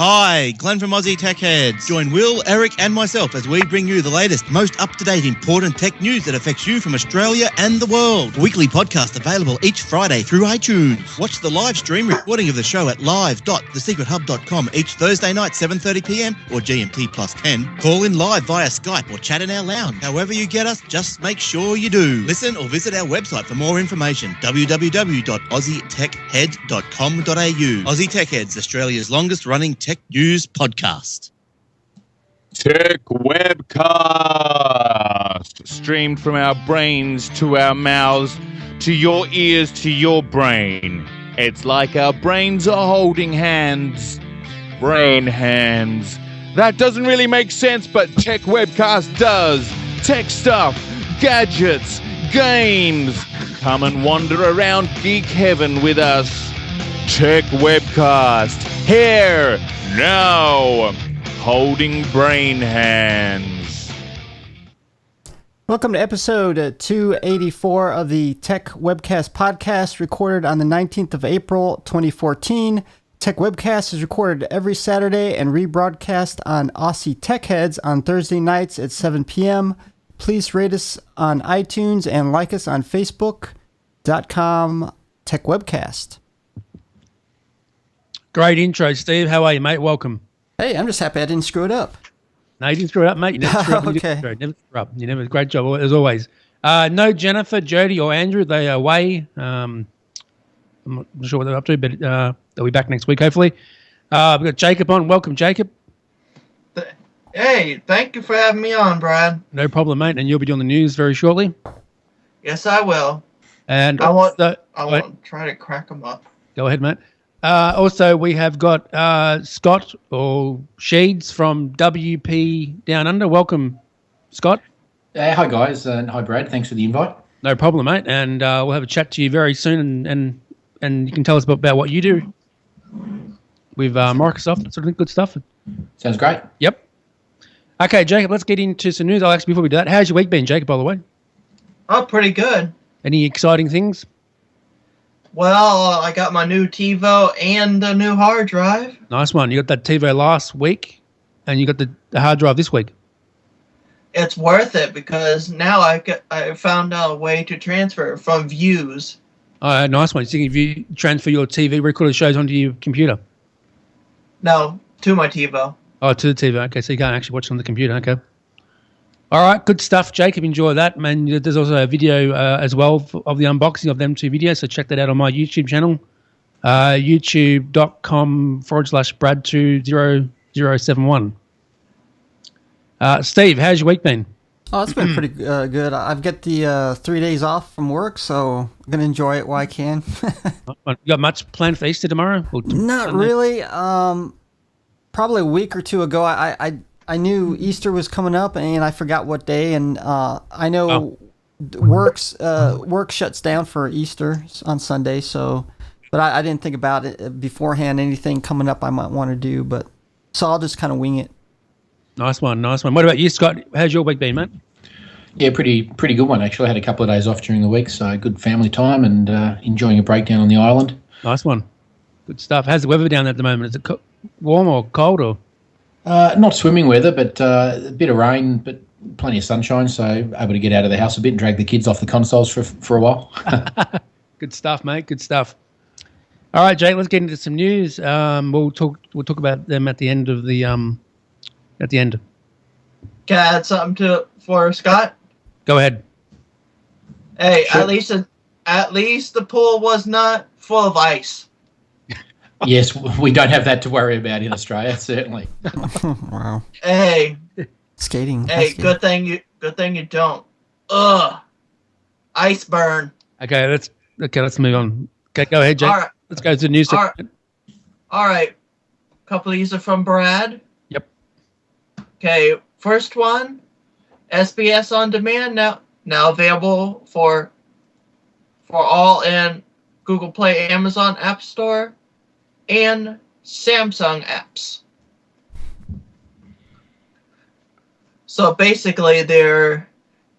Hi, Glenn from Aussie Tech Heads. Join Will, Eric and myself as we bring you the latest, most up-to-date, important tech news that affects you from Australia and the world. Weekly podcast available each Friday through iTunes. Watch the live stream recording of the show at live.thesecrethub.com each Thursday night, 7:30pm or GMT plus 10. Call in live via Skype or chat in our lounge. However you get us, just make sure you do. Listen or visit our website for more information, www.aussietechhead.com.au. Aussie Tech Heads, Australia's longest running tech news podcast. Tech Webcast, streamed from our brains to our mouths, to your ears, to your brain. It's like our brains are holding hands. Brain hands. That doesn't really make sense, but Tech Webcast does. Tech stuff, gadgets, games. Come and wander around geek heaven with us. Tech Webcast. Here, now, holding brain hands. Welcome to episode 284 of the Tech Webcast podcast, recorded on the 19th of April, 2014. Tech Webcast is recorded every Saturday and rebroadcast on Aussie Tech Heads on Thursday nights at 7 p.m. Please rate us on iTunes and like us on Facebook.com Tech Webcast. Great intro, Steve. How are you, mate? Welcome. Hey, I'm just happy I didn't screw it up. No, you didn't screw it up, mate. You never screw up. Okay. Never screw up. You never. Great job, as always. No Jennifer, Jody, or Andrew. They are away. I'm not sure what they're up to, but they'll be back next week, hopefully. We've got Jacob on. Welcome, Jacob. Hey, thank you for having me on, Brad. No problem, mate. And you'll be doing the news very shortly. Yes, I will. And I want to try to crack them up. Go ahead, mate. Also, we have got Scott or Sheeds from WP-Downunder. Welcome, Scott. Hi, guys, and hi, Brad. Thanks for the invite. No problem, mate. And we'll have a chat to you very soon, and you can tell us about what you do with Microsoft, sort of good stuff. Sounds great. Yep. Okay, Jacob, let's get into some news. Alex, before we do that, how's your week been, Jacob, by the way? Oh, pretty good. Any exciting things? Well, I got my new TiVo and a new hard drive. Nice one. You got that TiVo last week, and you got the hard drive this week. It's worth it because now I found out a way to transfer from views. Oh, nice one. So if you transfer your TV recorder shows onto your computer? No, to my TiVo. Oh, to the TV. Okay, so you can't actually watch it on the computer. Okay. All right, good stuff, Jacob. Enjoy that. Man, there's also a video as well of the unboxing of them two videos, so check that out on my YouTube channel, youtube.com/Brad20071. Steve, how's your week been? Oh, it's been pretty good. I've got the 3 days off from work, so I'm going to enjoy it while I can. You got much planned for Easter tomorrow? Not really. Probably a week or two ago, I knew Easter was coming up, and I forgot what day. And I know work shuts down for Easter on Sunday, but I didn't think about it beforehand. Anything coming up I might want to do, so I'll just kind of wing it. Nice one. What about you, Scott? How's your week been, mate? Yeah, pretty good one, actually. I had a couple of days off during the week, so good family time and enjoying a break down on the island. Nice one. Good stuff. How's the weather down there at the moment? Is it warm or cold? Or not swimming weather, but a bit of rain, but plenty of sunshine, so able to get out of the house a bit and drag the kids off the consoles for a while. Good stuff, mate. Good stuff. All right, Jake, let's get into some news. We'll talk about them at the end of the at the end. Can I add something for Scott? Go ahead. Hey, sure. at least the pool was not full of ice. Yes, we don't have that to worry about in Australia, certainly. Wow. Hey. Skating. Hey, good thing you don't. Ugh. Ice burn. Okay, let's move on. Okay, go ahead, Jake. All right. Let's go to the news. All right. A couple of these are from Brad. Yep. Okay, first one, SBS On Demand now available for all in Google Play, Amazon App Store, and Samsung apps. So basically, they're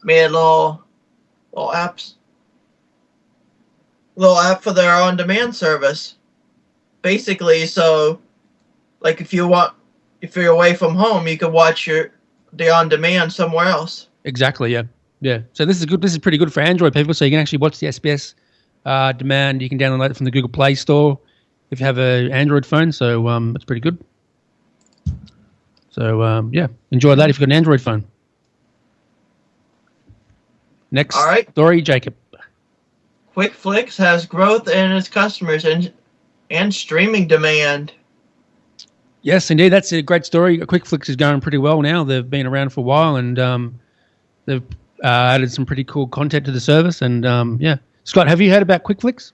made a little app for their on-demand service. Basically, so like if you're away from home, you can watch the on demand somewhere else. Exactly. Yeah. Yeah. So this is good. This is pretty good for Android people. So you can actually watch the SBS demand. You can download it from the Google Play Store if you have an Android phone. So it's pretty good. So yeah, enjoy that if you've got an Android phone. Next story, Jacob. QuickFlix has growth in its customers and streaming demand. Yes, indeed. That's a great story. QuickFlix is going pretty well now. They've been around for a while, and they've added some pretty cool content to the service. And yeah, Scott, have you heard about QuickFlix?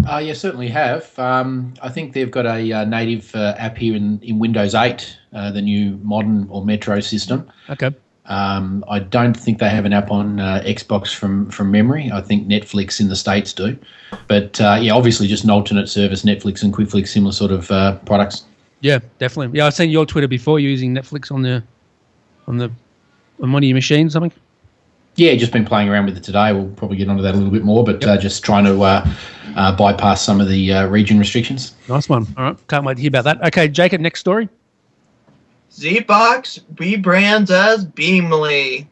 Yeah, certainly have. I think they've got a native app here in Windows 8, the new modern or Metro system. Okay. I don't think they have an app on Xbox from memory. I think Netflix in the States do. But yeah, obviously just an alternate service. Netflix and QuickFlix, similar sort of products. Yeah, definitely. Yeah, I've seen your Twitter before using Netflix on one of your machines, something. Yeah, just been playing around with it today. We'll probably get onto that a little bit more, but just trying to bypass some of the region restrictions. Nice one. All right, can't wait to hear about that. Okay, Jacob, next story. ZBox rebrands as Beamly.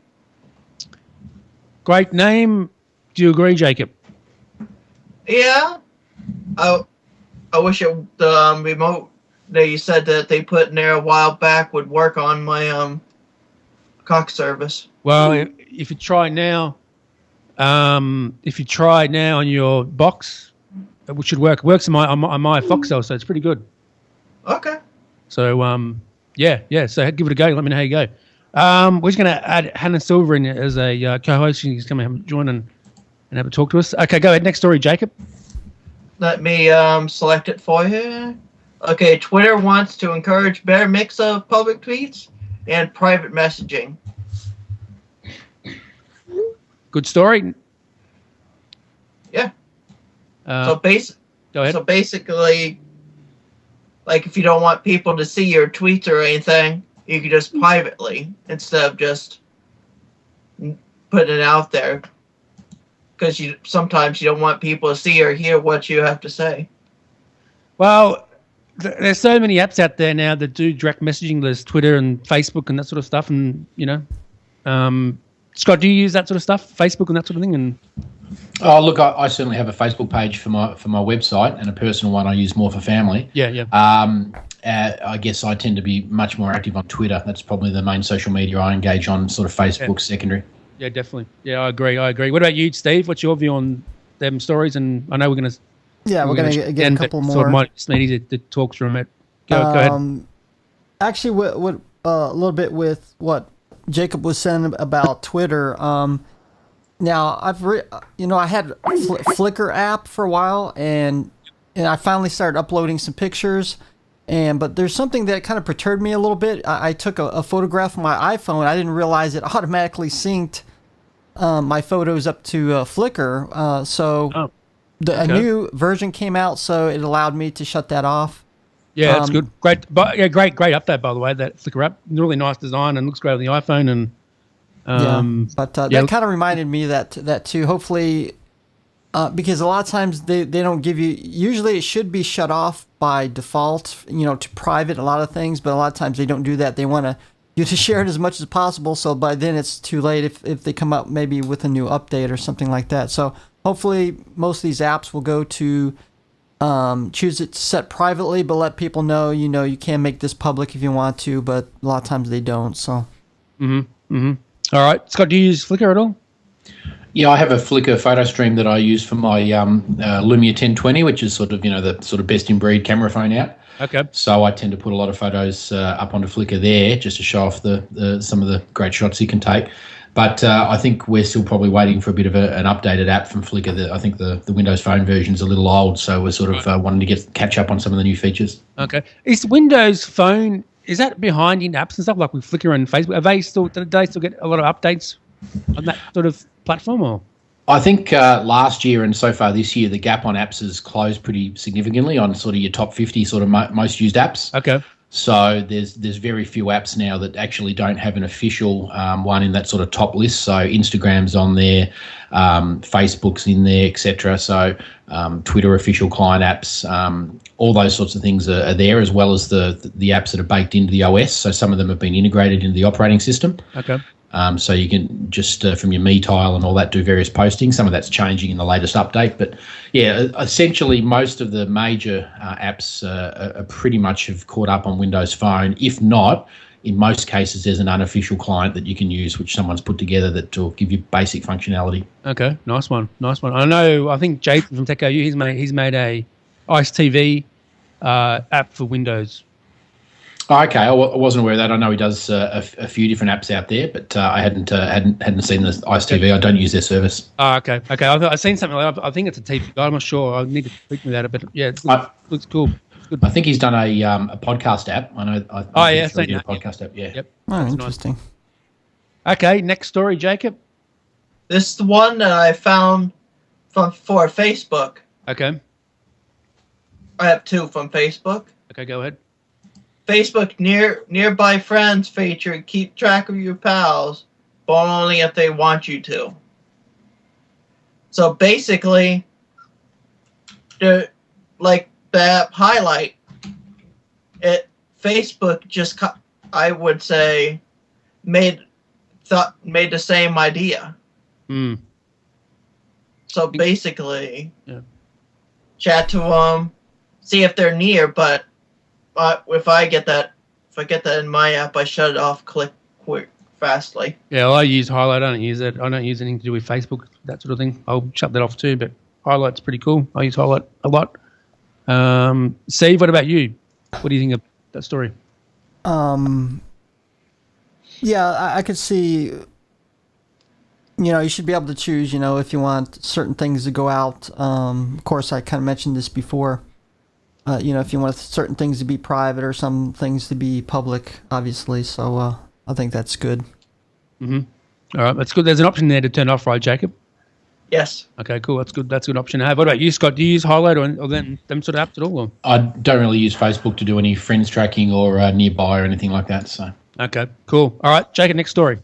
Great name. Do you agree, Jacob? Yeah. I wish the remote that you said that they put in there a while back would work on my Cox service. Well, if you try now, on your box, it should work. It works on my Foxtel, so it's pretty good. Okay. So yeah. So give it a go. Let me know how you go. We're just going to add Hannah Silver in as a co-host. She's going to join and have a talk to us. Okay, go ahead. Next story, Jacob. Let me select it for you. Okay, Twitter wants to encourage better mix of public tweets and private messaging. Good story. Yeah. Go ahead. So basically, like if you don't want people to see your tweets or anything, you can just privately instead of just putting it out there. Because sometimes you don't want people to see or hear what you have to say. Well, there's so many apps out there now that do direct messaging. There's Twitter and Facebook and that sort of stuff. And, Scott, do you use that sort of stuff, Facebook and that sort of thing? And oh, look, I certainly have a Facebook page for my website and a personal one I use more for family. Yeah. I guess I tend to be much more active on Twitter. That's probably the main social media I engage on, sort of Facebook secondary. Yeah, definitely. Yeah, I agree. What about you, Steve? What's your view on them stories? And I know we're going to... Yeah, we're going to get a couple more. So it might just need to talk through it. Go ahead. Actually, what a little bit with what Jacob was saying about Twitter. Now, I had Flickr app for a while, and I finally started uploading some pictures. But there's something that kind of perturbed me a little bit. I took a photograph of my iPhone. I didn't realize it automatically synced my photos up to Flickr. A new version came out, so it allowed me to shut that off. Yeah, that's good. Great update, by the way. That Flickr app, really nice design and looks great on the iPhone. And that kind of reminded me that too. Hopefully, because a lot of times they don't give you. Usually, it should be shut off by default, to private. A lot of things, but a lot of times they don't do that. They want you to share it as much as possible. So by then it's too late if they come up maybe with a new update or something like that. So hopefully most of these apps will go to choose it set privately, but let people know, you can make this public if you want to, but a lot of times they don't. So. All right, Scott, do you use Flickr at all? Yeah, I have a Flickr photo stream that I use for my Lumia 1020, which is sort of the sort of best in breed camera phone out. Okay. So I tend to put a lot of photos up onto Flickr there just to show off some of the great shots you can take. But I think we're still probably waiting for a bit of an updated app from Flickr. I think the Windows Phone version is a little old, so we're sort of wanting to catch up on some of the new features. Okay. Is Windows Phone, is that behind in apps and stuff like with Flickr and Facebook? Do they still get a lot of updates on that sort of platform? Or? I think last year and so far this year, the gap on apps has closed pretty significantly on sort of your top 50 sort of most used apps. Okay. So there's very few apps now that actually don't have an official one in that sort of top list. So Instagram's on there, Facebook's in there, etc. So Twitter official client apps, all those sorts of things are there, as well as the apps that are baked into the OS. So some of them have been integrated into the operating system. Okay. So you can just from your Me tile and all that do various postings. Some of that's changing in the latest update, but yeah, essentially most of the major apps are pretty much have caught up on Windows Phone. If not, in most cases, there's an unofficial client that you can use, which someone's put together that will give you basic functionality. Okay, nice one. I think Jason from TechOU, he's made a Ice TV app for Windows. Oh, okay, I wasn't aware of that. I know he does a few different apps out there, but I hadn't seen the Ice TV. I don't use their service. Oh, okay. I've seen something like that. I think it's a TV guide. I'm not sure. I need to speak with that, but yeah, it looks cool. Good. I think he's done a podcast app. I know. I've seen a podcast app. Yeah. Yep. Oh, interesting. Nice. Okay, next story, Jacob. This is the one that I found for Facebook. Okay. I have two from Facebook. Okay, go ahead. Facebook nearby friends feature, keep track of your pals, but only if they want you to. So basically, the app highlight, Facebook just, I would say, made the same idea. So basically, chat to them, see if they're near, but if I get that in my app, I shut it off quick, fastly. Yeah, well, I use Highlight. I don't use it. I don't use anything to do with Facebook, that sort of thing. I'll shut that off too, but Highlight's pretty cool. I use Highlight a lot. Steve, what about you? What do you think of that story? Yeah, I could see, you should be able to choose, if you want certain things to go out. Of course, I kind of mentioned this before. If you want certain things to be private or some things to be public, obviously. So I think that's good. Mm-hmm. All right, that's good. There's an option there to turn off, right, Jacob? Yes. Okay, cool. That's good. That's a good option to have. What about you, Scott? Do you use Highlight or them sort of apps at all? Or? I don't really use Facebook to do any friends tracking or nearby or anything like that. So. Okay, cool. All right, Jacob, next story.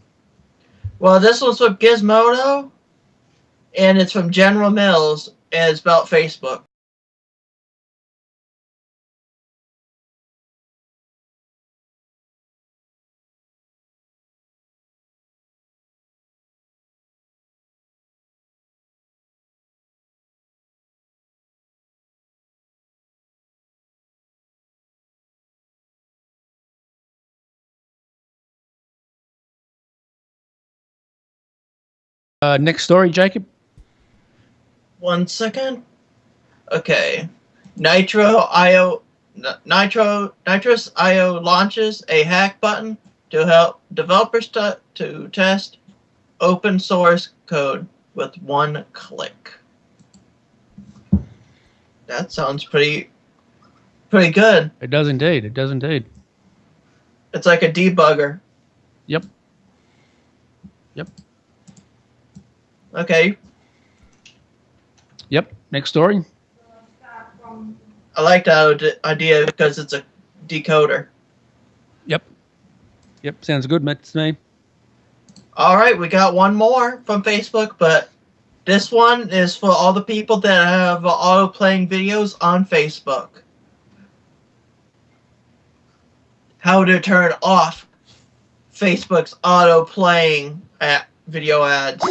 Well, this one's from Gizmodo, and it's from General Mills, and it's about Facebook. Next story, Jacob. 1 second. Okay. Nitrous IO launches a hack button to help developers to test open source code with one click. That sounds pretty good. It does indeed. It's like a debugger. Yep. Okay. Yep. Next story. I like that idea because it's a decoder. Yep. Sounds good, mate, to me. All right, we got one more from Facebook, but this one is for all the people that have auto-playing videos on Facebook. How to turn off Facebook's auto-playing video ads.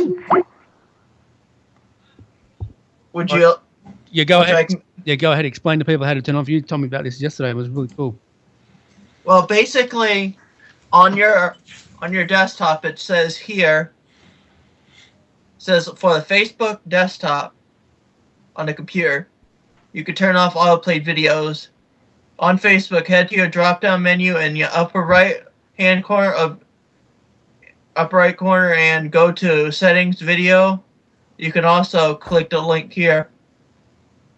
Would you? Yeah, go ahead. Go ahead. Explain to people how to turn off. You told me about this yesterday. It was really cool. Well, basically, on your desktop, it says here. It says for the Facebook desktop on the computer, you can turn off autoplay videos. On Facebook, head to your drop-down menu in your upper right corner and go to Settings Video. You can also click the link here.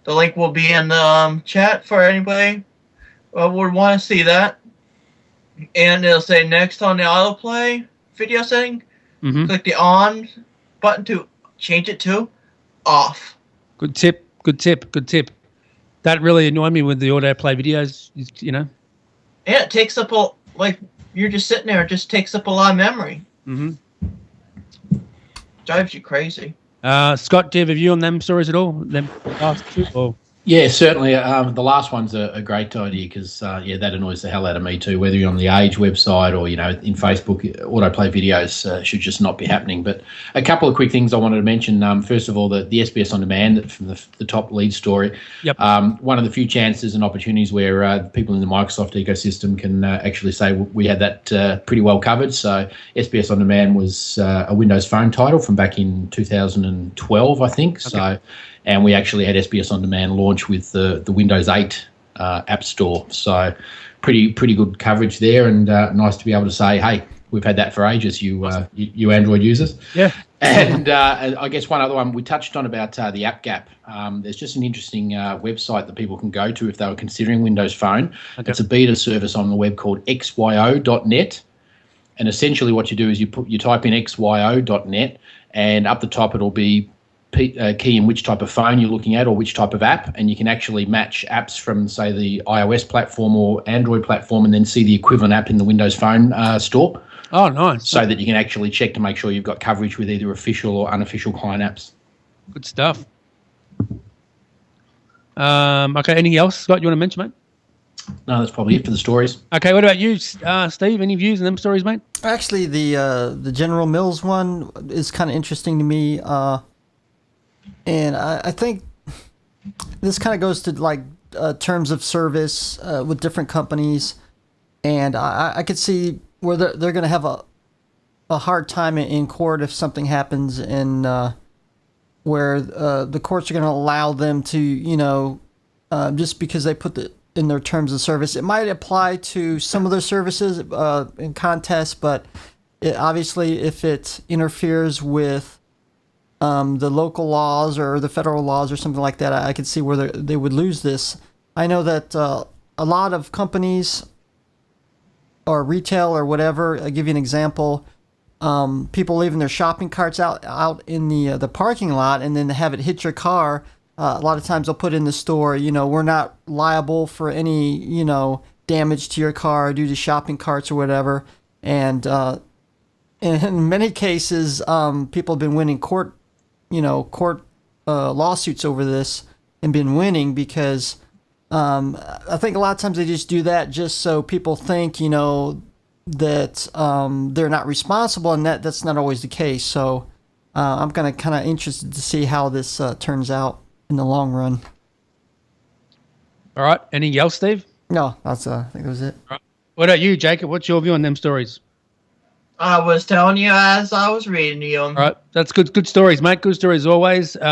The link will be in the chat for anybody who would want to see that. And it'll say next on the autoplay video setting. Mm-hmm. Click the on button to change it to off. Good tip. That really annoyed me with the autoplay videos, Yeah, it takes up you're just sitting there. It just takes up a lot of memory. Mm-hmm. Drives you crazy. Scott, do you have a view on them stories at all? Them last two? Or? Yeah, certainly. The last one's a great idea because, that annoys the hell out of me too. Whether you're on the Age website or, in Facebook, autoplay videos should just not be happening. But a couple of quick things I wanted to mention. First of all, the SBS On Demand from the top lead story. Yep. One of the few chances and opportunities where people in the Microsoft ecosystem can actually say we had that pretty well covered. So SBS On Demand was a Windows Phone title from back in 2012, I think. Okay. So. And we actually had SBS On Demand launch with the Windows 8 App Store. So pretty good coverage there, and nice to be able to say, hey, we've had that for ages, you Android users. Yeah. And I guess one other one we touched on about the App Gap. There's just an interesting website that people can go to if they were considering Windows Phone. Okay. It's a beta service on the web called xyo.net. And essentially what you do is you type in xyo.net, and up the top it'll be key in which type of phone you're looking at or which type of app, and you can actually match apps from, say, the iOS platform or Android platform and then see the equivalent app in the Windows Phone store. Oh, nice. So that you can actually check to make sure you've got coverage with either official or unofficial client apps. Good stuff. Okay, anything else, Scott, you want to mention, mate? No, that's probably it for the stories. Okay, what about you, Steve? Any views on them stories, mate? Actually, the General Mills one is kind of interesting to me. And I think this kind of goes to like terms of service with different companies, and I could see where they're going to have a hard time in court if something happens, and where the courts are going to allow them to, just because they put in their terms of service. It might apply to some of their services in contests, but obviously if it interferes with the local laws or the federal laws or something like that, I could see where they would lose this. I know that a lot of companies or retail or whatever, I'll give you an example, people leaving their shopping carts out in the parking lot and then have it hit your car. A lot of times they'll put in the store, we're not liable for any, damage to your car due to shopping carts or whatever. And in many cases, people have been winning court lawsuits over this and been winning because I think a lot of times they just do that just so people think, that they're not responsible, and that's not always the case. So I'm kind of interested to see how this turns out in the long run. All right. Anything else, Steve? No, I think that was it. All right. What about you, Jacob? What's your view on them stories? I was telling you as I was reading you. All right, that's good. Good stories, mate. Good stories always. We've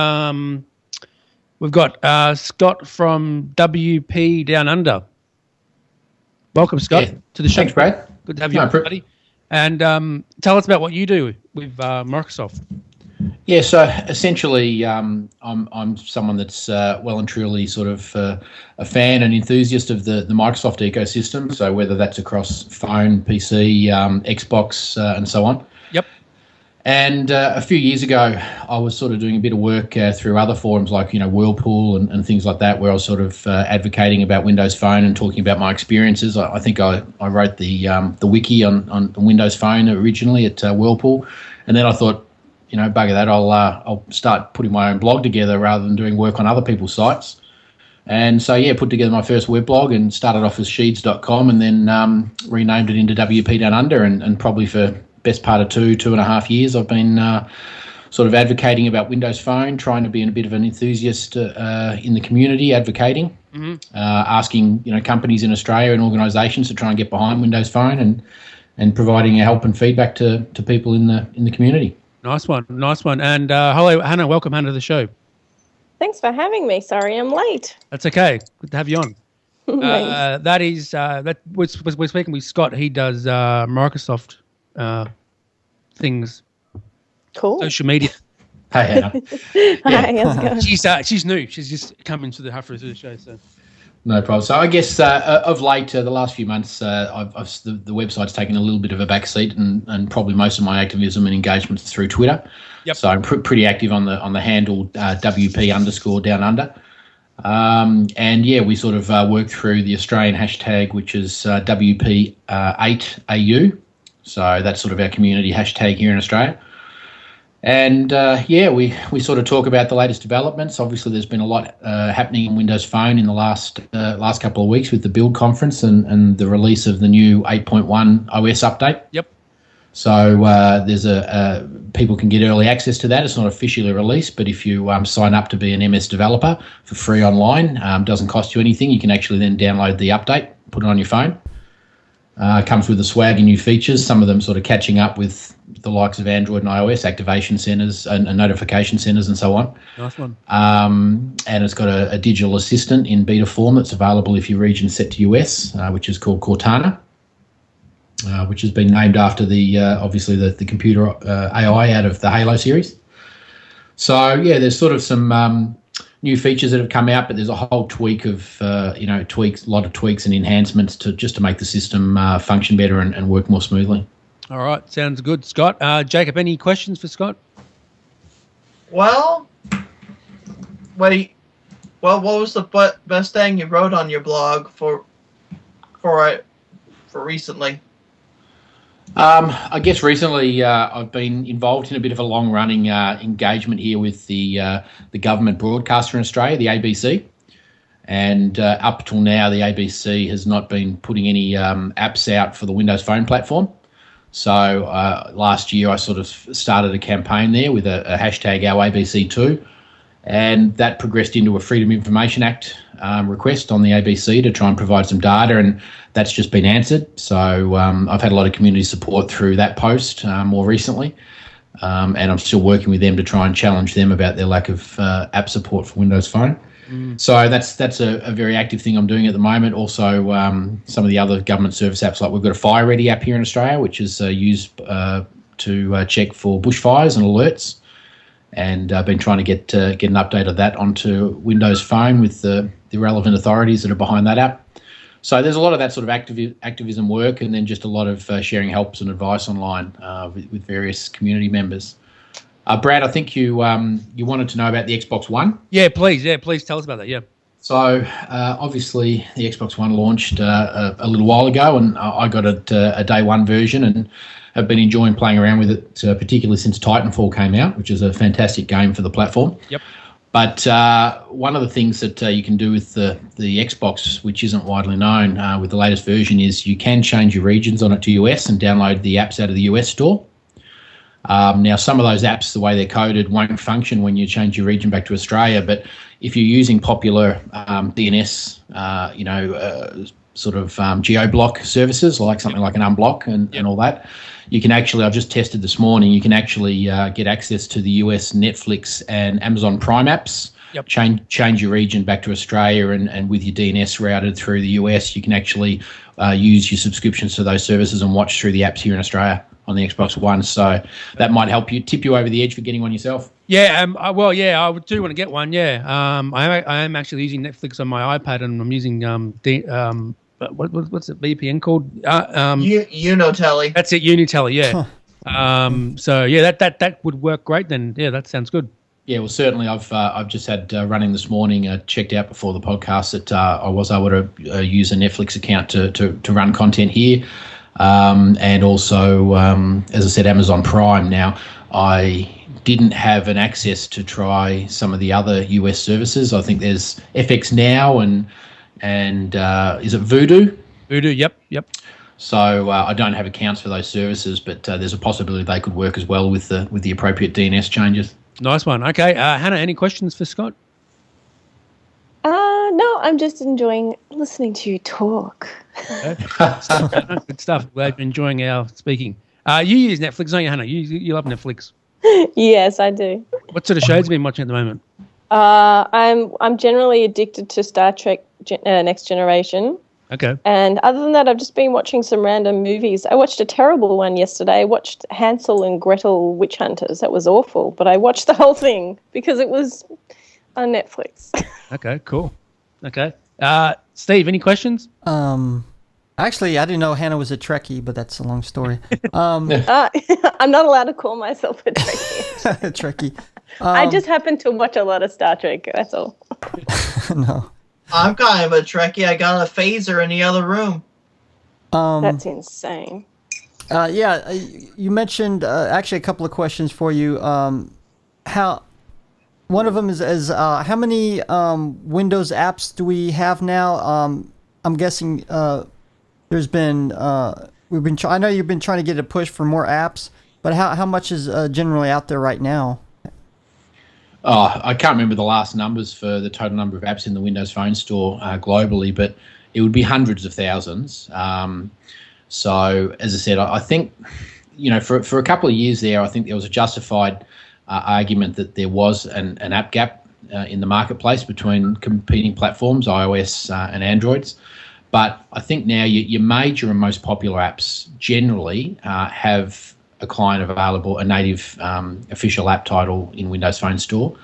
got Scott from WP-Downunder. Welcome, Scott, to the show. Thanks, Brad. Good to have you, buddy. And tell us about what you do with Microsoft. Yeah, so essentially, I'm someone that's well and truly sort of a fan and enthusiast of the Microsoft ecosystem. So whether that's across phone, PC, Xbox, and so on. Yep. And a few years ago, I was sort of doing a bit of work through other forums like Whirlpool and things like that, where I was sort of advocating about Windows Phone and talking about my experiences. I think I wrote the wiki on Windows Phone originally at Whirlpool, and then I thought, bugger that, I'll start putting my own blog together rather than doing work on other people's sites. And so, put together my first web blog and started off as sheeds.com and then renamed it into WP-Downunder, and probably for best part of 2.5 years, I've been sort of advocating about Windows Phone, trying to be a bit of an enthusiast in the community, advocating, asking companies in Australia and organisations to try and get behind Windows Phone and providing help and feedback to people in the community. Nice one. And hello, Hannah. Welcome, Hannah, to the show. Thanks for having me. Sorry I'm late. That's okay. Good to have you on. We're speaking with Scott. He does Microsoft things. Cool. Social media. Hey, Hannah. Hi, how's it going? She's new. She's just coming to halfway through the show. So. No problem. So I guess of late, the last few months, the website's taken a little bit of a back seat, and probably most of my activism and engagements through Twitter. Yep. So I'm pretty active on the handle WP_Downunder. We sort of work through the Australian hashtag, which is WP8AU. So that's sort of our community hashtag here in Australia. And we sort of talk about the latest developments. Obviously, there's been a lot happening in Windows Phone in the last couple of weeks with the build conference and the release of the new 8.1 OS update. Yep. So there's people can get early access to that. It's not officially released, but if you sign up to be an MS developer for free online, doesn't cost you anything. You can actually then download the update, put it on your phone. Comes with a swag and new features, some of them sort of catching up with the likes of Android and iOS, activation centers and notification centers and so on. Nice one. And it's got a digital assistant in beta form that's available if your region's set to US, which is called Cortana, which has been named after obviously the computer AI out of the Halo series. So, yeah, there's sort of some new features that have come out, but there's a whole tweak of, a lot of tweaks and enhancements to make the system function better and work more smoothly. All right, sounds good, Scott. Jacob, any questions for Scott? Well, what was the best thing you wrote on your blog for recently? I guess recently I've been involved in a bit of a long-running engagement here with the government broadcaster in Australia, the ABC. And up till now, the ABC has not been putting any apps out for the Windows Phone platform. So last year I sort of started a campaign there with a hashtag OurABC2, and that progressed into a Freedom of Information Act request on the ABC to try and provide some data, and that's just been answered. So I've had a lot of community support through that post more recently, and I'm still working with them to try and challenge them about their lack of app support for Windows Phone. So that's a very active thing I'm doing at the moment. Also, some of the other government service apps, like we've got a Fire Ready app here in Australia, which is used to check for bushfires and alerts. And I've been trying to get an update of that onto Windows Phone with the relevant authorities that are behind that app. So there's a lot of that sort of activism work, and then just a lot of sharing helps and advice online with various community members. Brad, I think you wanted to know about the Xbox One. Yeah, please tell us about that. Yeah. So obviously the Xbox One launched a little while ago, and I got a day one version and have been enjoying playing around with it, particularly since Titanfall came out, which is a fantastic game for the platform. Yep. But one of the things that you can do with the Xbox, which isn't widely known with the latest version, is you can change your regions on it to US and download the apps out of the US store. Now, some of those apps, the way they're coded, won't function when you change your region back to Australia. But if you're using popular DNS, geo-block services, like something like an Unblock and all that, you can actually, I've just tested this morning, you can actually get access to the US Netflix and Amazon Prime apps. Yep. Change your region back to Australia, and with your DNS routed through the US, you can actually use your subscriptions to those services and watch through the apps here in Australia on the Xbox One. So that might help tip you over the edge for getting one yourself. Yeah, I do want to get one. Yeah, I am actually using Netflix on my iPad, and I'm using what's it VPN called? Unitelly. That's it, Unitelly. Yeah. So yeah, that would work great. Then yeah, that sounds good. Yeah, well, certainly I've just had running this morning, checked out before the podcast that I was able to use a Netflix account to run content here. And also, as I said, Amazon Prime. Now, I didn't have an access to try some of the other US services. I think there's FX Now and is it Voodoo? Voodoo, yep. So I don't have accounts for those services, but there's a possibility they could work as well with the appropriate DNS changes. Nice one. Okay, Hannah, any questions for Scott? No, I'm just enjoying listening to you talk. Okay. Good stuff. Glad you're enjoying our speaking. You use Netflix, don't you, Hannah? You love Netflix. Yes, I do. What sort of shows have you been watching at the moment? I'm generally addicted to Star Trek Next Generation. Okay. And other than that, I've just been watching some random movies. I watched a terrible one yesterday. I watched Hansel and Gretel Witch Hunters. That was awful, but I watched the whole thing because it was on Netflix. Okay, cool. Okay. Steve, any questions? Actually, I didn't know Hannah was a Trekkie, but that's a long story. I'm not allowed to call myself a Trekkie. Trekkie. I just happen to watch a lot of Star Trek, that's all. No. I'm kind of a Trekkie. I got a phaser in the other room. That's insane. You mentioned actually a couple of questions for you. How one of them is how many Windows apps do we have now? I'm guessing there's been I know you've been trying to get a push for more apps, but how much is generally out there right now? Oh, I can't remember the last numbers for the total number of apps in the Windows Phone Store globally, but it would be hundreds of thousands. So, as I said, I think, for a couple of years there, I think there was a justified argument that there was an app gap in the marketplace between competing platforms, iOS and Androids. But I think now your major and most popular apps generally have a client available, a native official app title in Windows Phone Store.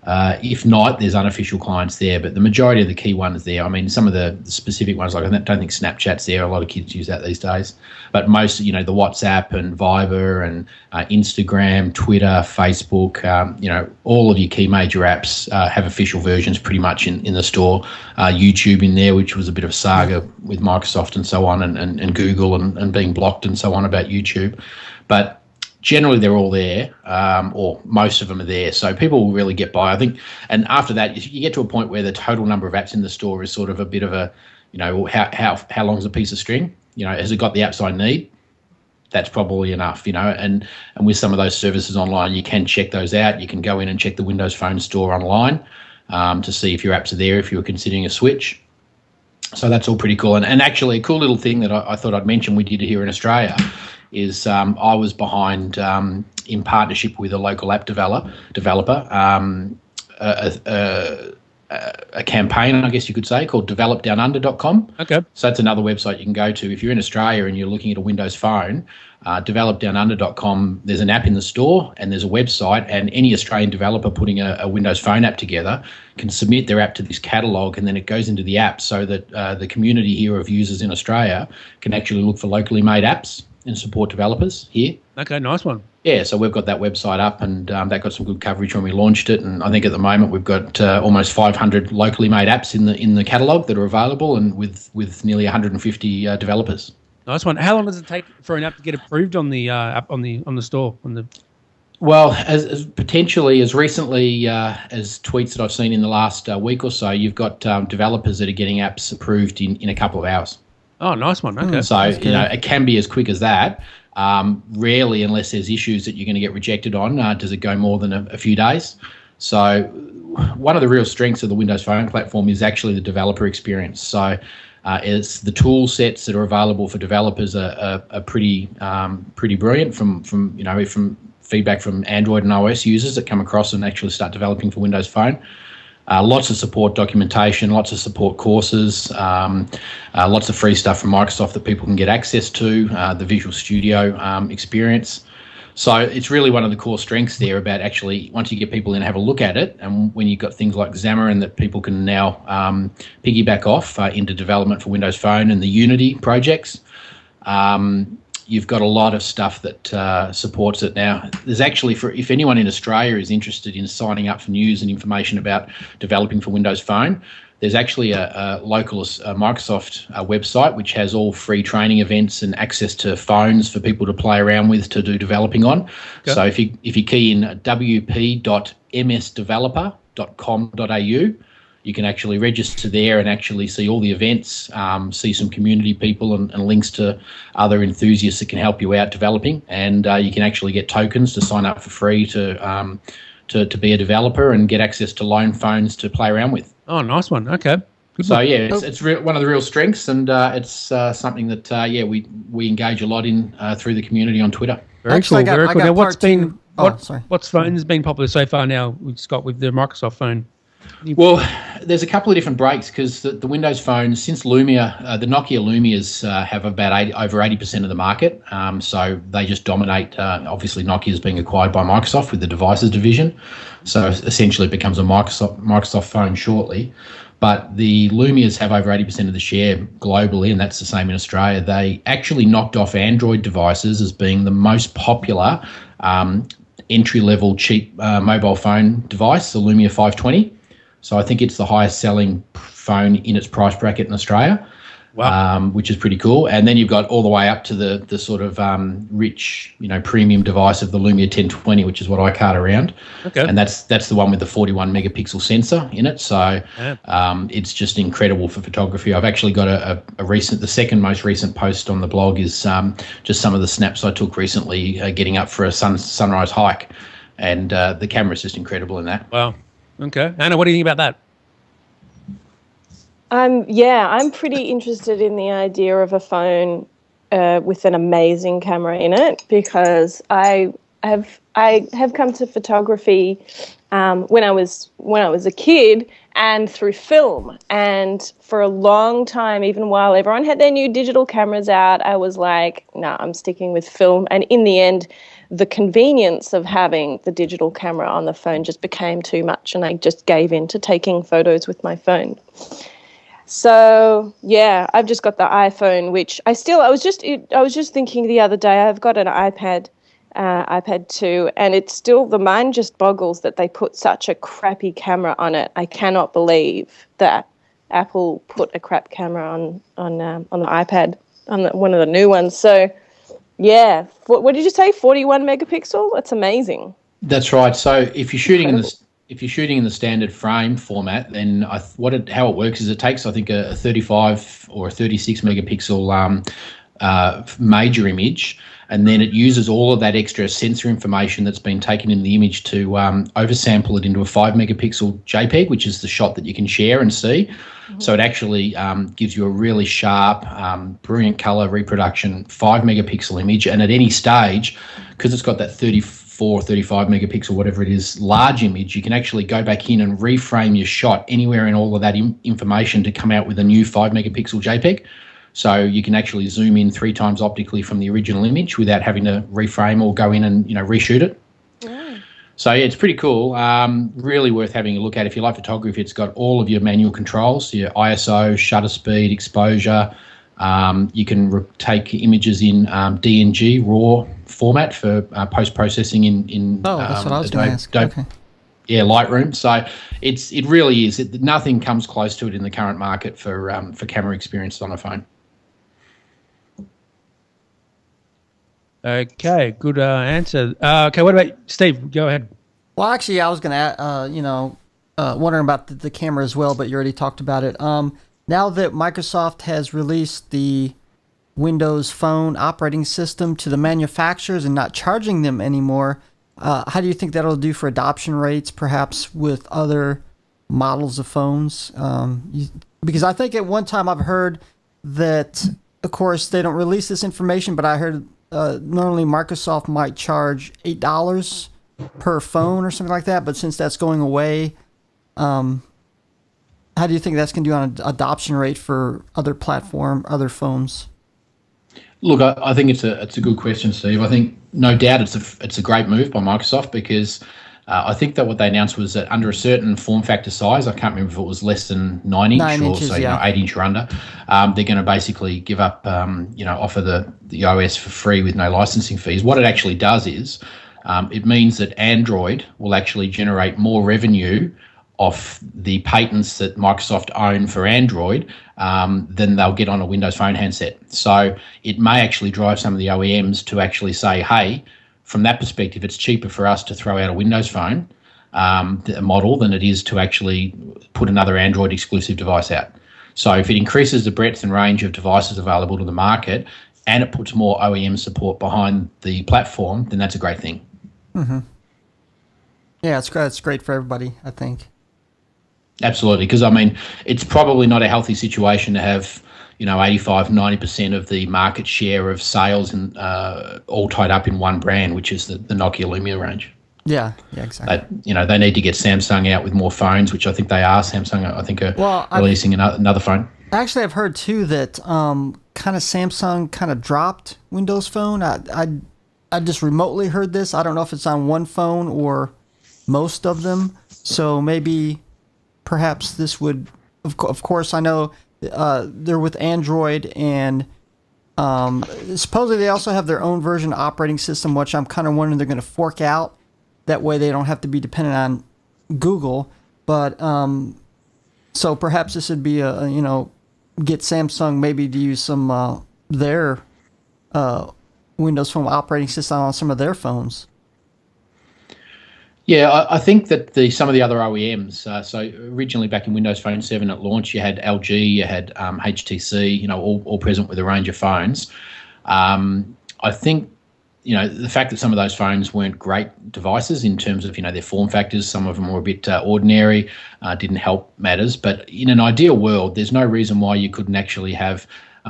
If not, there's unofficial clients there, but the majority of the key ones there. I mean, some of the specific ones, like I don't think Snapchat's there. A lot of kids use that these days. But most, the WhatsApp and Viber and Instagram, Twitter, Facebook, all of your key major apps have official versions pretty much in the store. YouTube in there, which was a bit of a saga with Microsoft and so on, and Google and being blocked and so on about YouTube. But generally, they're all there, or most of them are there. So people will really get by, I think. And after that, you get to a point where the total number of apps in the store is sort of a bit of a, how long is a piece of string? Has it got the apps I need? That's probably enough, And with some of those services online, you can check those out. You can go in and check the Windows Phone Store online to see if your apps are there, if you were considering a switch. So that's all pretty cool. And actually, a cool little thing that I thought I'd mention we did here in Australia is I was behind, in partnership with a local app developer, a campaign, I guess you could say, called developdownunder.com. Okay. So that's another website you can go to. If you're in Australia and you're looking at a Windows phone, developdownunder.com, there's an app in the store and there's a website, and any Australian developer putting a Windows Phone app together can submit their app to this catalogue, and then it goes into the app so that the community here of users in Australia can actually look for locally made apps and support developers here. Okay, nice one. Yeah, so we've got that website up, and that got some good coverage when we launched it. And I think at the moment we've got almost 500 locally made apps in the catalogue that are available, and with nearly 150 developers. Nice one. How long does it take for an app to get approved on the app on the store? Well, as potentially as recently as tweets that I've seen in the last week or so, you've got developers that are getting apps approved in a couple of hours. Oh, nice one. Okay. So, it can be as quick as that. Rarely, unless there's issues that you're going to get rejected on, does it go more than a few days. So one of the real strengths of the Windows Phone platform is actually the developer experience. So it's the tool sets that are available for developers are pretty brilliant from feedback from Android and iOS users that come across and actually start developing for Windows Phone. Lots of support documentation, lots of support courses, lots of free stuff from Microsoft that people can get access to, the Visual Studio experience. So it's really one of the core strengths there about actually, once you get people in and have a look at it, and when you've got things like Xamarin that people can now piggyback off into development for Windows Phone and the Unity projects, you've got a lot of stuff that supports it now. There's actually, if anyone in Australia is interested in signing up for news and information about developing for Windows Phone, there's actually a local Microsoft website which has all free training events and access to phones for people to play around with to do developing on. Okay. So if you key in wp.msdeveloper.com.au, you can actually register there and actually see all the events, see some community people and links to other enthusiasts that can help you out developing. And you can actually get tokens to sign up for free to be a developer and get access to loan phones to play around with. Oh, nice one. Okay. Good so, yeah, it's one of the real strengths, and it's something that, we engage a lot in through the community on Twitter. Very cool. Very cool. Now, what's phones been popular so far now, Scott, with the Microsoft phone? Well, there's a couple of different breaks because the Windows Phone, since Lumia, the Nokia Lumias have about over 80% of the market. So they just dominate. Obviously, Nokia is being acquired by Microsoft with the devices division. So essentially, it becomes a Microsoft phone shortly. But the Lumias have over 80% of the share globally, and that's the same in Australia. They actually knocked off Android devices as being the most popular entry-level cheap mobile phone device, the Lumia 520. So I think it's the highest selling phone in its price bracket in Australia. Wow. which is pretty cool. And then you've got all the way up to the sort of rich, premium device of the Lumia 1020, which is what I cart around. Okay. And that's the one with the 41 megapixel sensor in it. So Yeah. it's just incredible for photography. I've actually got the second most recent post on the blog is just some of the snaps I took recently getting up for a sunrise hike. And the camera's just incredible in that. Wow. Okay. Anna, what do you think about that? I'm pretty interested in the idea of a phone with an amazing camera in it, because I have come to photography when I was a kid and through film, and for a long time, even while everyone had their new digital cameras out, I was like, no, I'm sticking with film. And in the end, the convenience of having the digital camera on the phone just became too much, and I just gave in to taking photos with my phone. So yeah, I've just got the iPhone, which I was just thinking the other day, I've got an iPad 2, and it's still, the mind just boggles that they put such a crappy camera on it. I cannot believe that Apple put a crap camera on the iPad, on one of the new ones. So yeah, what did you say? 41 megapixel? That's amazing. That's right. So if you're shooting in the standard frame format, then how it works is it takes, I think, a 35 or a 36 megapixel major image, and then it uses all of that extra sensor information that's been taken in the image to oversample it into a 5 megapixel JPEG, which is the shot that you can share and see. Mm-hmm. So it actually gives you a really sharp, brilliant color reproduction 5 megapixel image, and at any stage, because it's got that 34, 35 megapixel, whatever it is, large image, you can actually go back in and reframe your shot anywhere in all of that information to come out with a new 5 megapixel JPEG. So you can actually zoom in 3 times optically from the original image without having to reframe or go in and reshoot it. Yeah. So yeah, it's pretty cool. Really worth having a look at. If you like photography, it's got all of your manual controls, your ISO, shutter speed, exposure. You can take images in DNG, RAW format for post-processing in that's what I was going to ask. Okay. Yeah, Lightroom. So it really is. Nothing comes close to it in the current market for camera experience on a phone. Okay, good answer. Okay, what about Steve? Go ahead. Well, actually, I was going to, wondering about the camera as well, but you already talked about it. Now that Microsoft has released the Windows Phone operating system to the manufacturers and not charging them anymore, how do you think that'll do for adoption rates, perhaps with other models of phones? Because I think at one time I've heard that, of course, they don't release this information, but I heard normally Microsoft might charge $8 per phone or something like that. But since that's going away, how do you think that's going to do on adoption rate for other phones? Look, I think it's a good question, Steve. I think no doubt it's a great move by Microsoft, because I think that what they announced was that under a certain form factor size, I can't remember if it was less than 9 inch 9 or inches, so, yeah. 8 inch or under, they're going to basically give up, offer the OS for free with no licensing fees. What it actually does is it means that Android will actually generate more revenue off the patents that Microsoft own for Android than they'll get on a Windows Phone handset. So it may actually drive some of the OEMs to actually say, hey, from that perspective, it's cheaper for us to throw out a Windows Phone model than it is to actually put another Android exclusive device out. So if it increases the breadth and range of devices available to the market and it puts more OEM support behind the platform, then that's a great thing. Mm-hmm. Yeah, it's great for everybody, I think. Absolutely, because, I mean, it's probably not a healthy situation to have 85, 90% of the market share of sales and all tied up in one brand, which is the Nokia Lumia range. Yeah, exactly. They need to get Samsung out with more phones, which I think they are. Samsung, I think, are releasing another phone. Actually, I've heard too that kind of Samsung kind of dropped Windows Phone. I just remotely heard this. I don't know if it's on one phone or most of them. So maybe, perhaps this would. Of course, I know they're with Android, and supposedly they also have their own version of operating system, which I'm kind of wondering they're going to fork out. That way they don't have to be dependent on Google. But so perhaps this would be get Samsung maybe to use some their Windows Phone operating system on some of their phones. Yeah, I think that some of the other OEMs. So originally back in Windows Phone 7 at launch, you had LG, you had HTC, all present with a range of phones. I think the fact that some of those phones weren't great devices in terms of their form factors. Some of them were a bit ordinary, didn't help matters. But in an ideal world, there's no reason why you couldn't actually have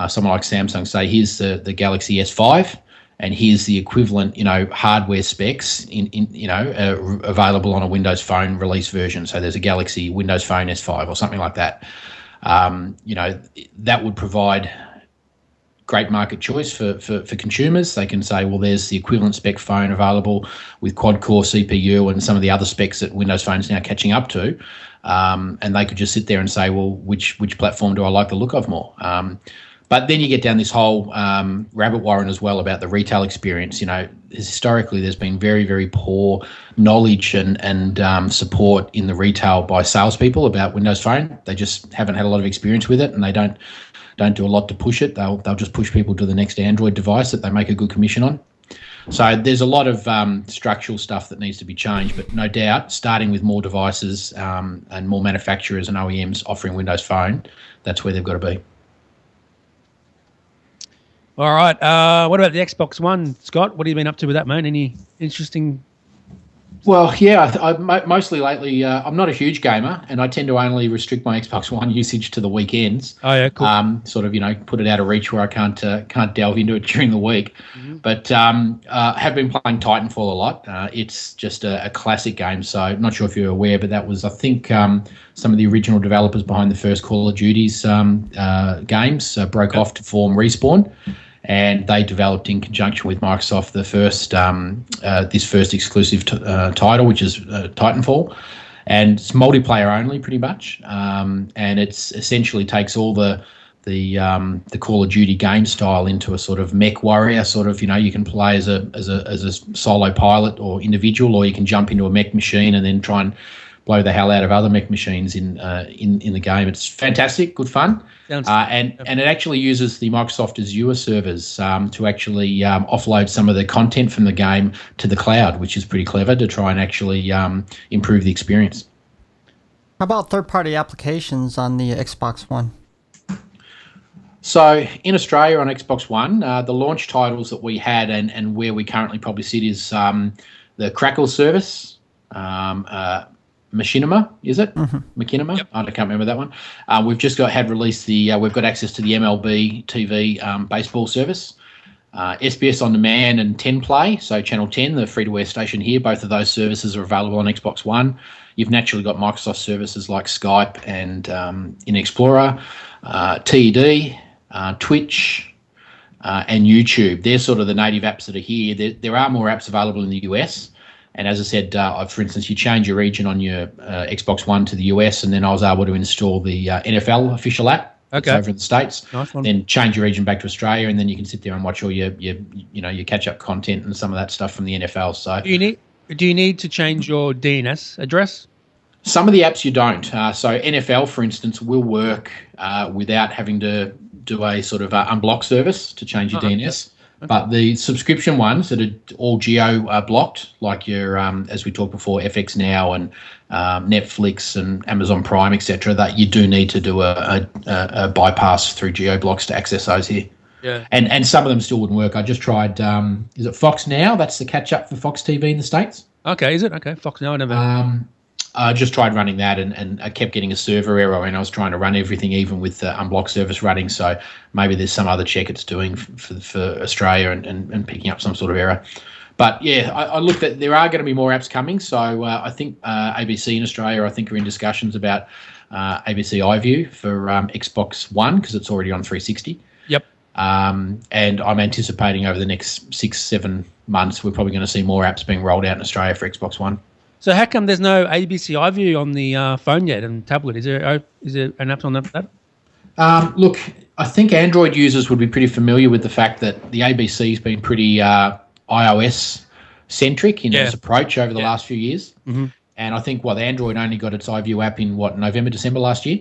someone like Samsung say, here's the Galaxy S5. And here's the equivalent, hardware specs available on a Windows Phone release version. So there's a Galaxy Windows Phone S5 or something like that. That would provide great market choice for consumers. They can say, well, there's the equivalent spec phone available with quad-core CPU and some of the other specs that Windows Phone is now catching up to. And they could just sit there and say, well, which platform do I like the look of more? But then you get down this whole rabbit warren as well about the retail experience. Historically, there's been very, very poor knowledge and support in the retail by salespeople about Windows Phone. They just haven't had a lot of experience with it, and they don't do a lot to push it. They'll just push people to the next Android device that they make a good commission on. So there's a lot of structural stuff that needs to be changed, but no doubt, starting with more devices and more manufacturers and OEMs offering Windows Phone, that's where they've got to be. All right. What about the Xbox One, Scott? What have you been up to with that, mate? Any interesting? Well, yeah, I mostly lately, I'm not a huge gamer, and I tend to only restrict my Xbox One usage to the weekends. Oh, yeah, cool. Sort of, put it out of reach where I can't delve into it during the week. Mm-hmm. But have been playing Titanfall a lot. It's just a classic game, so I'm not sure if you're aware, but that was, I think, some of the original developers behind the first Call of Duty's games broke off to form Respawn. And they developed in conjunction with Microsoft the first this first exclusive title, which is Titanfall, and it's multiplayer only, pretty much. And it's essentially takes all the Call of Duty game style into a sort of mech warrior sort of. You can play as a solo pilot or individual, or you can jump into a mech machine and then try and blow the hell out of other mech machines in the game. It's fantastic, good fun. And it actually uses the Microsoft Azure servers to actually offload some of the content from the game to the cloud, which is pretty clever to try and actually improve the experience. How about third-party applications on the Xbox One? So in Australia on Xbox One, the launch titles that we had and where we currently probably sit is the Crackle service, Machinima, is it? Mm-hmm. Machinima? Yep. I can't remember that one. We've just had released we've got access to the MLB TV baseball service, SBS On Demand and 10 Play, so Channel 10, the free-to-air station here. Both of those services are available on Xbox One. You've naturally got Microsoft services like Skype and in Explorer, TED, Twitch, and YouTube. They're sort of the native apps that are here. There are more apps available in the US. And as I said, for instance, you change your region on your Xbox One to the US, and then I was able to install the NFL official app over in the States. Nice one. Then change your region back to Australia, and then you can sit there and watch all your catch-up content and some of that stuff from the NFL. So do you need to change your DNS address? Some of the apps you don't. So NFL, for instance, will work without having to do a sort of unblock service to change your DNS. Okay. But the subscription ones that are all geo-blocked, like your, as we talked before, FX Now and Netflix and Amazon Prime, etc., that you do need to do a bypass through geo-blocks to access those here. Yeah. And some of them still wouldn't work. I just tried, is it Fox Now? That's the catch-up for Fox TV in the States. Okay, is it? Okay, Fox Now, I never... I just tried running that and I kept getting a server error, and I was trying to run everything even with the unblocked service running. So maybe there's some other check it's doing for Australia and picking up some sort of error. But yeah, I looked at, there are going to be more apps coming. So I think ABC in Australia, I think, are in discussions about ABC iView for Xbox One because it's already on 360. Yep. And I'm anticipating over the next 6-7 months, we're probably going to see more apps being rolled out in Australia for Xbox One. So how come there's no ABC iView on the phone yet and tablet? Is there an app on that? Look, I think Android users would be pretty familiar with the fact that the ABC's been pretty iOS-centric in its approach over the last few years. Mm-hmm. And I think, Android only got its iView app in, November, December last year?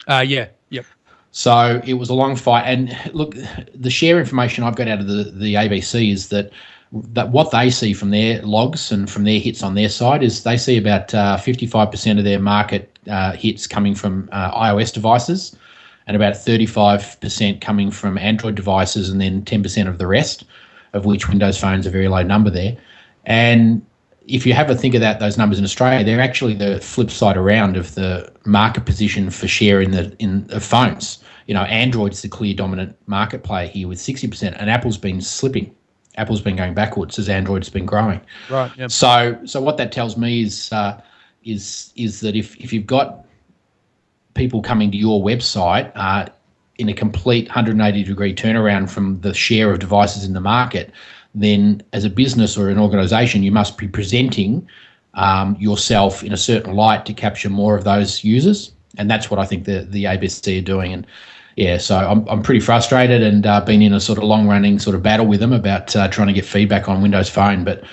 Yeah. Yep. So it was a long fight. And look, the share information I've got out of the ABC is that what they see from their logs and from their hits on their side is they see about 55% of their market hits coming from iOS devices, and about 35% coming from Android devices, and then 10% of the rest, of which Windows phones are a very low number there. And if you have a think of those numbers in Australia, they're actually the flip side around of the market position for share in the phones. Android's the clear dominant market player here with 60%, and Apple's been slipping. Apple's been going backwards as Android's been growing. Right. Yep. So what that tells me is that if you've got people coming to your website in a complete 180-degree turnaround from the share of devices in the market, then as a business or an organisation, you must be presenting yourself in a certain light to capture more of those users, and that's what I think the ABC are doing. And yeah, so I'm pretty frustrated and been in a sort of long-running sort of battle with them about trying to get feedback on Windows Phone. But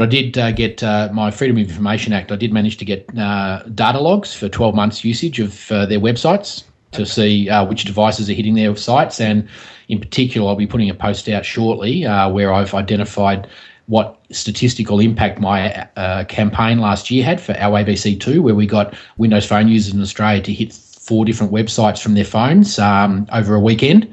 I did get my Freedom of Information Act. I did manage to get data logs for 12 months usage of their websites to see which devices are hitting their sites. And in particular, I'll be putting a post out shortly where I've identified what statistical impact my campaign last year had for our ABC2, where we got Windows Phone users in Australia to hit 4 different websites from their phones over a weekend,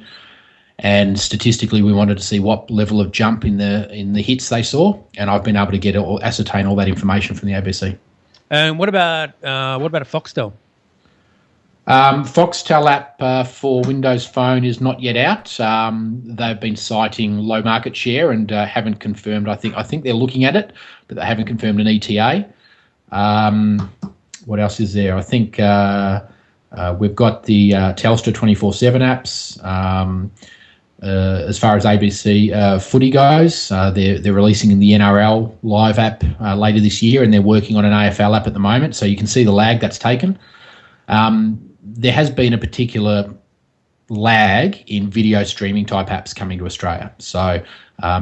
and statistically we wanted to see what level of jump in the hits they saw, and I've been able to ascertain all that information from the ABC. And what about a Foxtel? Foxtel app for Windows Phone is not yet out. They've been citing low market share and haven't confirmed. I think they're looking at it, but they haven't confirmed an ETA. What else is there? I think we've got the Telstra 24/7 apps. As far as ABC footy goes, they're releasing the NRL live app later this year, and they're working on an AFL app at the moment. So you can see the lag that's taken. There has been a particular lag in video streaming type apps coming to Australia. So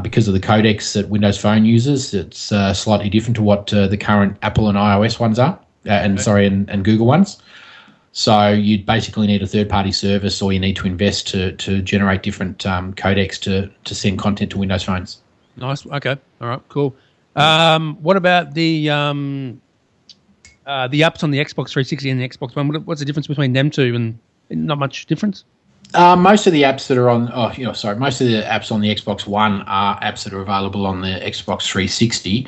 because of the codecs that Windows Phone uses, it's slightly different to what the current Apple and iOS ones are, and Google ones. So you'd basically need a third-party service, or you need to invest to generate different codecs to send content to Windows phones. Nice. Okay. All right. Cool. What about the apps on the Xbox 360 and the Xbox One? What's the difference between them two? And not much difference. Most of the apps that are most of the apps on the Xbox One are apps that are available on the Xbox 360.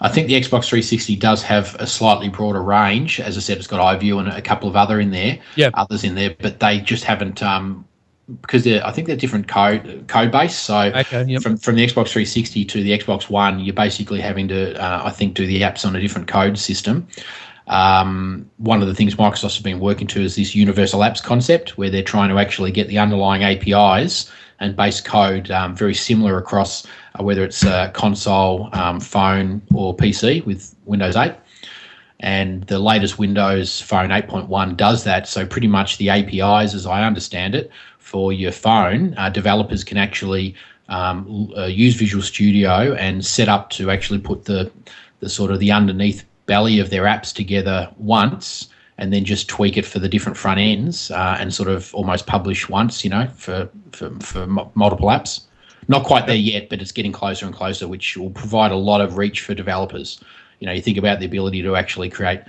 I think the Xbox 360 does have a slightly broader range. As I said, it's got iView and a couple of others in there, but they just haven't because I think they're different code base. So from the Xbox 360 to the Xbox One, you're basically having to I think do the apps on a different code system. One of the things Microsoft has been working to is this universal apps concept, where they're trying to actually get the underlying APIs and base code very similar across whether it's console, phone, or PC with Windows 8. And the latest Windows Phone 8.1 does that. So pretty much the APIs, as I understand it, for your phone, developers can actually use Visual Studio and set up to actually put the sort of the underneath belly of their apps together once, and then just tweak it for the different front ends and sort of almost publish once, for multiple apps. Not quite there yet, but it's getting closer and closer, which will provide a lot of reach for developers. You think about the ability to actually create,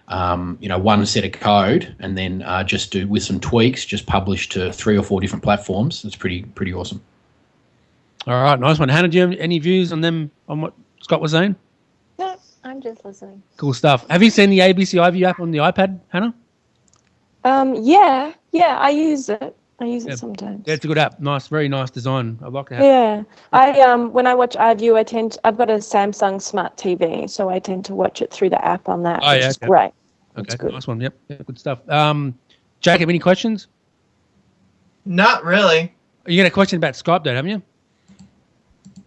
one set of code and then just do with some tweaks, just publish to 3 or 4 different platforms. It's pretty awesome. All right, nice one. Hannah, do you have any views on them, on what Scott was saying? No, I'm just listening. Cool stuff. Have you seen the ABC iView app on the iPad, Hannah? Yeah, I use it. I use it sometimes. Yeah, it's a good app. Nice, very nice design. I'd like to have. Yeah, I when I watch iView, I've got a Samsung Smart TV, so I tend to watch it through the app on that, which is great. Okay, good. Nice one. Yep, good stuff. Jacob, any questions? Not really. You got a question about Skype, though, haven't you?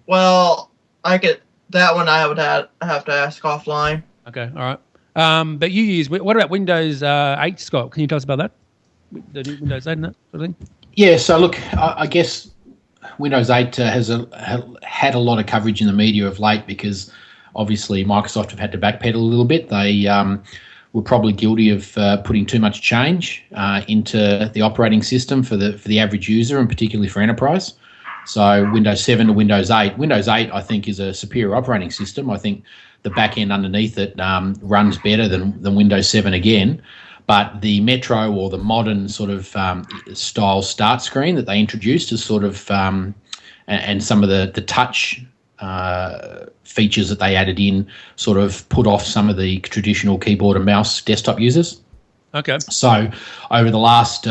Well, that one I would have to ask offline. Okay, all right. But you use, what about Windows 8, Scott? Can you tell us about that? The new Windows 8 and that sort of thing? Yeah, so look, I guess Windows 8 has had a lot of coverage in the media of late because obviously Microsoft have had to backpedal a little bit. They were probably guilty of putting too much change into the operating system for the average user, and particularly for enterprise. So Windows 7 to Windows 8. Windows 8, I think, is a superior operating system. I think the back end underneath it runs better than Windows 7 again. But the Metro or the modern sort of style start screen that they introduced is sort of, and some of the touch features that they added in sort of put off some of the traditional keyboard and mouse desktop users. Okay. So over the last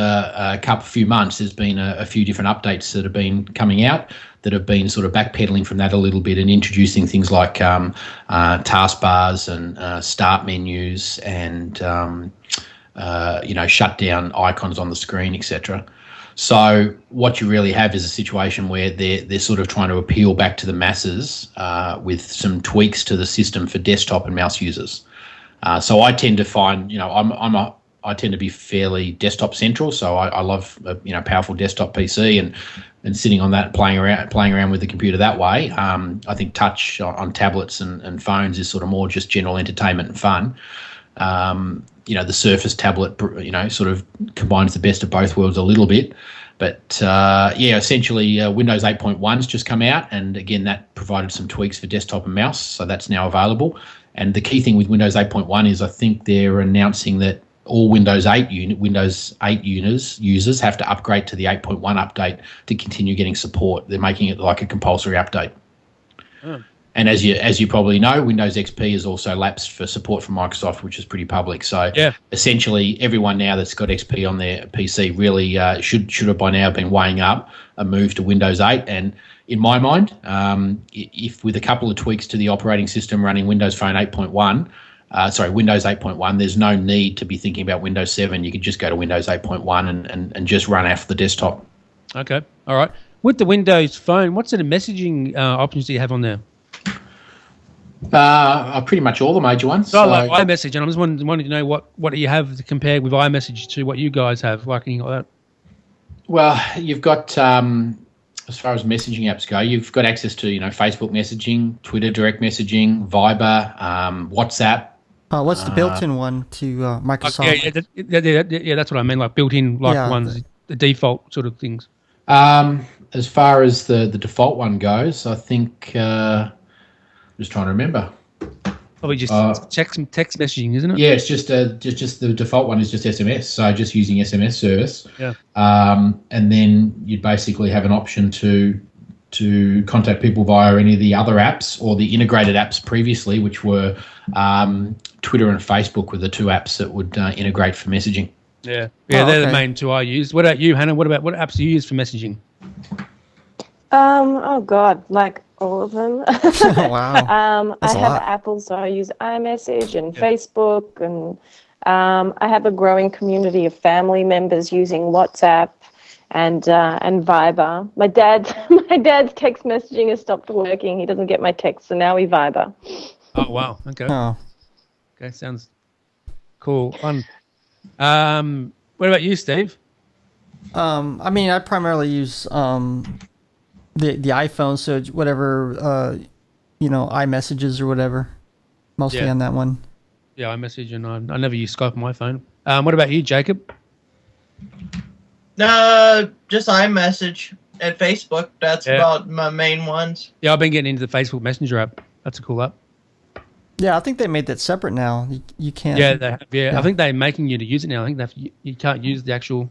few months, there's been a few different updates that have been coming out that have been sort of backpedaling from that a little bit and introducing things like taskbars and start menus and shut down icons on the screen, etc. So what you really have is a situation where they're sort of trying to appeal back to the masses with some tweaks to the system for desktop and mouse users. So I tend to find, I tend to be fairly desktop central. So I love a powerful desktop PC and sitting on that, playing around with the computer that way. I think touch on tablets and phones is sort of more just general entertainment and fun. The Surface tablet, sort of combines the best of both worlds a little bit. But, essentially Windows 8.1's just come out. And, again, that provided some tweaks for desktop and mouse. So that's now available. And the key thing with Windows 8.1 is I think they're announcing that all Windows 8 users have to upgrade to the 8.1 update to continue getting support. They're making it like a compulsory update. Oh. And as you probably know, Windows XP has also lapsed for support from Microsoft, which is pretty public. So essentially everyone now that's got XP on their PC really should have by now been weighing up a move to Windows 8. And in my mind, if with a couple of tweaks to the operating system running Windows Phone 8.1, Windows 8.1, there's no need to be thinking about Windows 7. You could just go to Windows 8.1 and just run off the desktop. Okay, all right. With the Windows Phone, what sort of messaging options do you have on there? Pretty much all the major ones. So like iMessage, and I'm just wanting to know what you have to compare with iMessage to what you guys have, like anything like that. Well, you've got, as far as messaging apps go, you've got access to Facebook messaging, Twitter direct messaging, Viber, WhatsApp. What's the built-in one to Microsoft? Yeah, that's what I mean, like built-in ones, the default sort of things. As far as the default one goes, I think. Just trying to remember. Probably just text messaging, isn't it? Yeah, it's just the default one is just SMS. So just using SMS service. Yeah. And then you'd basically have an option to contact people via any of the other apps or the integrated apps previously, which were Twitter and Facebook were the two apps that would integrate for messaging. Yeah, they're the main two I use. What about you, Hannah? What apps do you use for messaging? Oh God, like all of them. Wow. I have Apple, so I use iMessage and Facebook, and I have a growing community of family members using WhatsApp and Viber. My dad's text messaging has stopped working. He doesn't get my texts, so now we Viber. Oh wow. Okay. Oh. Okay, sounds cool. Fun. What about you, Steve? I primarily use the iPhone, so whatever iMessages or whatever, mostly on that one. Yeah, iMessage, and I never use Skype on my phone. What about you, Jacob? Just iMessage and Facebook. That's about my main ones. Yeah, I've been getting into the Facebook Messenger app. That's a cool app. Yeah, I think they made that separate now. You can't. Yeah, they have. Yeah, I think they're making you to use it now. I think you can't use the actual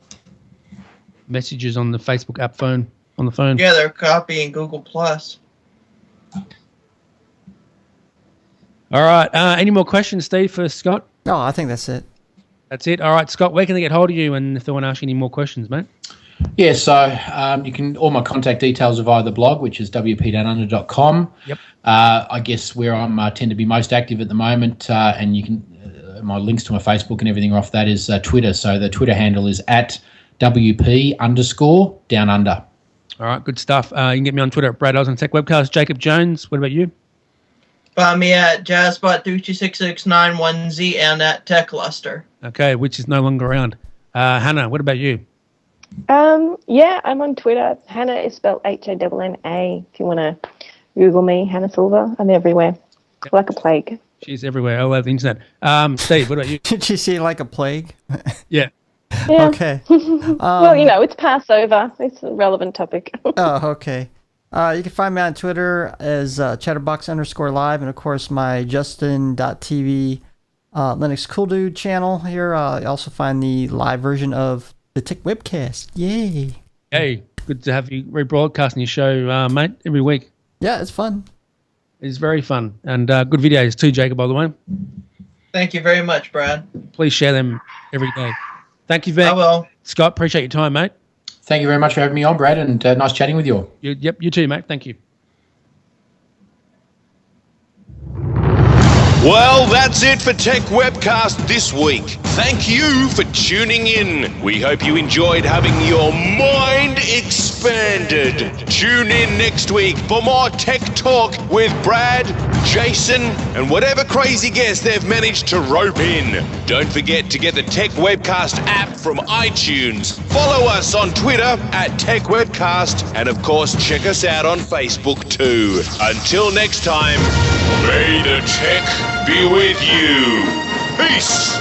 messages on the Facebook app phone. On the phone. Yeah, they're copying Google Plus. All right. Any more questions, Steve, for Scott? No, I think that's it. That's it. All right, Scott, where can they get hold of you and if they want to ask you any more questions, mate? Yeah, so you can, all my contact details are via the blog, which is WP-Downunder.com. Yep. I guess where I tend to be most active at the moment, and you can, my links to my Facebook and everything off that is Twitter. So the Twitter handle is at WP_Downunder. All right, good stuff. You can get me on Twitter at Brad Oz on Tech Webcast. Jacob Jones, what about you? Find me at JazzBot326691Z and at TechLuster. Okay, which is no longer around. Hannah, what about you? Yeah, I'm on Twitter. Hannah is spelled Hanna. If you want to Google me, Hannah Silver. I'm everywhere, like a plague. She's everywhere, all over the internet. Steve, what about you? Did she see like a plague? Yeah. Yeah. Okay. Well, it's Passover. It's a relevant topic. Oh, okay. You can find me on Twitter as chatterbox_live, and of course my Justin.tv Linux Cool Dude channel here. You also find the live version of the Tech Webcast. Yay! Hey, good to have you rebroadcasting your show, mate, every week. Yeah, it's fun. It's very fun. And good videos too, Jacob, by the way. Thank you very much, Brad. Please share them every day. Thank you, I Vic. will. Scott, appreciate your time, mate. Thank you very much for having me on, Brad, and nice chatting with you all. Yep, you too, mate. Thank you. Well, that's it for Tech Webcast this week. Thank you for tuning in. We hope you enjoyed having your mind expanded. Tune in next week for more tech talk with Brad, Jason, and whatever crazy guest they've managed to rope in. Don't forget to get the Tech Webcast app from iTunes. Follow us on Twitter at Tech Webcast, and of course check us out on Facebook too. Until next time, may the tech be with you. Peace.